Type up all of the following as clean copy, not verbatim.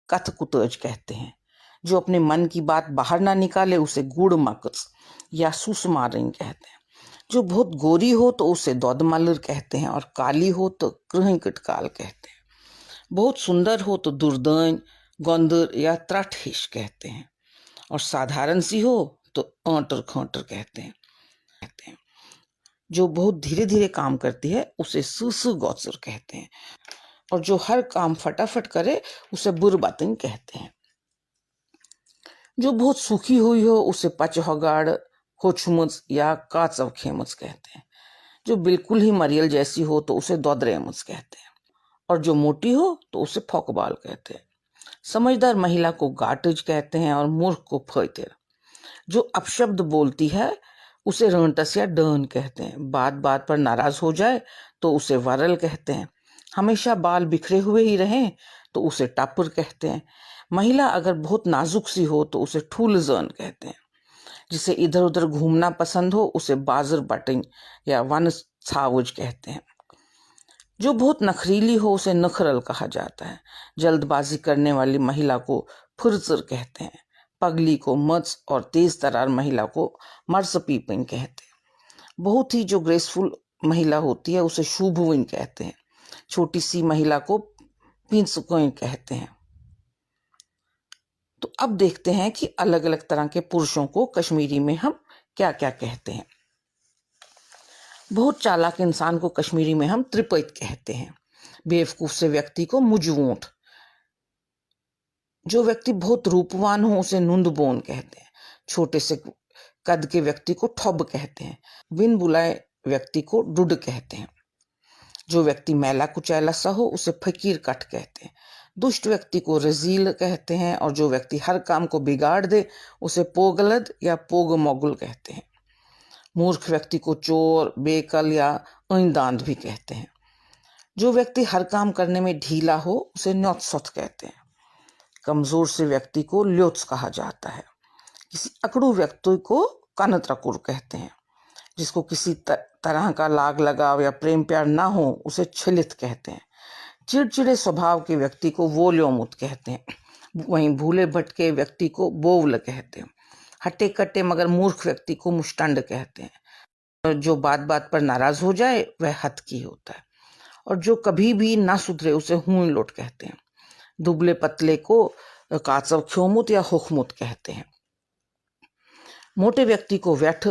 कथकुतज कहते हैं। जो अपने मन की बात बाहर ना निकाले उसे गुड़मकस या सुसमारिन कहते हैं। जो बहुत गोरी हो तो उसे दौदमलर कहते हैं, और काली हो तो कृहिकटकाल कहते हैं। बहुत सुंदर हो तो दुर्दैन, गौंदर या त्राठेश कहते हैं, और साधारण सी हो तो आंटर खांटर कहते हैं। जो बहुत धीरे धीरे काम करती है उसे सुसु गौसर कहते हैं, और जो हर काम फटाफट करे उसे बुरबातिन कहते हैं। जो बहुत सूखी हुई हो उसे पचहगाड़, होचमुच या काचवखेमुच कहते हैं। जो बिल्कुल ही मरियल जैसी हो तो उसे दौदरेमुच कहते हैं, और जो मोटी हो तो उसे फोकबाल कहते हैं। समझदार महिला को गाटज कहते हैं, और मूर्ख को फैतिर। जो अपशब्द बोलती है उसे रंटस या डन कहते हैं। बात बात पर नाराज हो जाए तो उसे वरल कहते हैं। हमेशा बाल बिखरे हुए ही रहें तो उसे टापुर कहते हैं। महिला अगर बहुत नाजुक सी हो तो उसे ठूलजन कहते हैं। जिसे इधर उधर घूमना पसंद हो उसे बाजर बटिंग या वन छावज कहते हैं। जो बहुत नखरीली हो उसे नखरल कहा जाता है। जल्दबाजी करने वाली महिला को फुरसर कहते हैं। पगली को मच, और तेज तरार महिला को मर्सपीपिन कहते हैं। बहुत ही जो ग्रेसफुल महिला होती है उसे शुभविन कहते हैं। छोटी सी महिला को पिंसकोइन कहते हैं। तो अब देखते हैं कि अलग अलग तरह के पुरुषों को कश्मीरी में हम क्या क्या कहते हैं। बहुत चालाक इंसान को कश्मीरी में हम त्रिपैत कहते हैं। बेवकूफ से व्यक्ति को मुजवूंठ। जो व्यक्ति बहुत रूपवान हो उसे नुंदबोन कहते हैं। छोटे से कद के व्यक्ति को ठब कहते हैं। बिन बुलाए व्यक्ति को डुड कहते हैं। जो व्यक्ति मैला कुचैला सा हो उसे फकीर कट कहते हैं। दुष्ट व्यक्ति को रजील कहते हैं, और जो व्यक्ति हर काम को बिगाड़ दे उसे पोगलद या पोग मोगुल कहते हैं। मूर्ख व्यक्ति को चोर, बेकल या ऐंदांध भी कहते हैं। जो व्यक्ति हर काम करने में ढीला हो उसे न्योत्सोथ कहते हैं। कमजोर से व्यक्ति को ल्योत्स कहा जाता है। किसी अकड़ू व्यक्ति को कनत्रकुर कहते हैं। जिसको किसी तरह का लाग लगाव या प्रेम प्यार ना हो उसे छिलित कहते हैं। चिड़चिड़े स्वभाव के व्यक्ति को वोल्योमुत कहते हैं। वहीं भूले भटके व्यक्ति को बोवल कहते हैं। हट्टे कट्टे मगर मूर्ख व्यक्ति को मुष्टंड कहते हैं। जो बात बात पर नाराज हो जाए वह हतकी होता है, और जो कभी भी ना सुधरे उसे हुई लोट कहते हैं। दुबले पतले को काचव ख्योमुत या हुखमुत कहते हैं। मोटे व्यक्ति को व्यठ,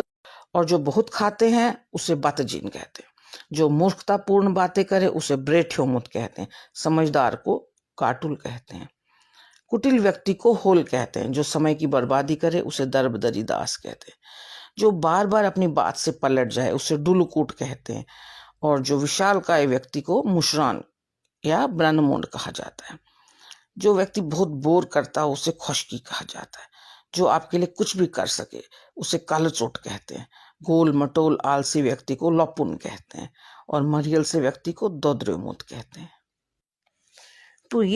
और जो बहुत खाते हैं उसे बतजीन कहते हैं। जो मूर्खतापूर्ण बातें करे उसे ब्रेठ्योमुत कहते हैं। समझदार को काटुल कहते हैं। कुटिल व्यक्ति को होल कहते हैं। जो समय की बर्बादी करे उसे दरबदरी दास कहते हैं। जो बार बार अपनी बात से पलट जाए उसे डुलकूट कहते हैं, और जो विशालकाय व्यक्ति को मुशरान या ब्रह्ममुंड कहा जाता है। जो व्यक्ति बहुत बोर करता है उसे खुशकी कहा जाता है। जो आपके लिए कुछ भी कर सके उसे कालचोट कहते हैं। गोल मटोल आलसी व्यक्ति को लपुन कहते हैं, और मरियल से व्यक्ति को दोद्रेमुत कहते हैं। तो ये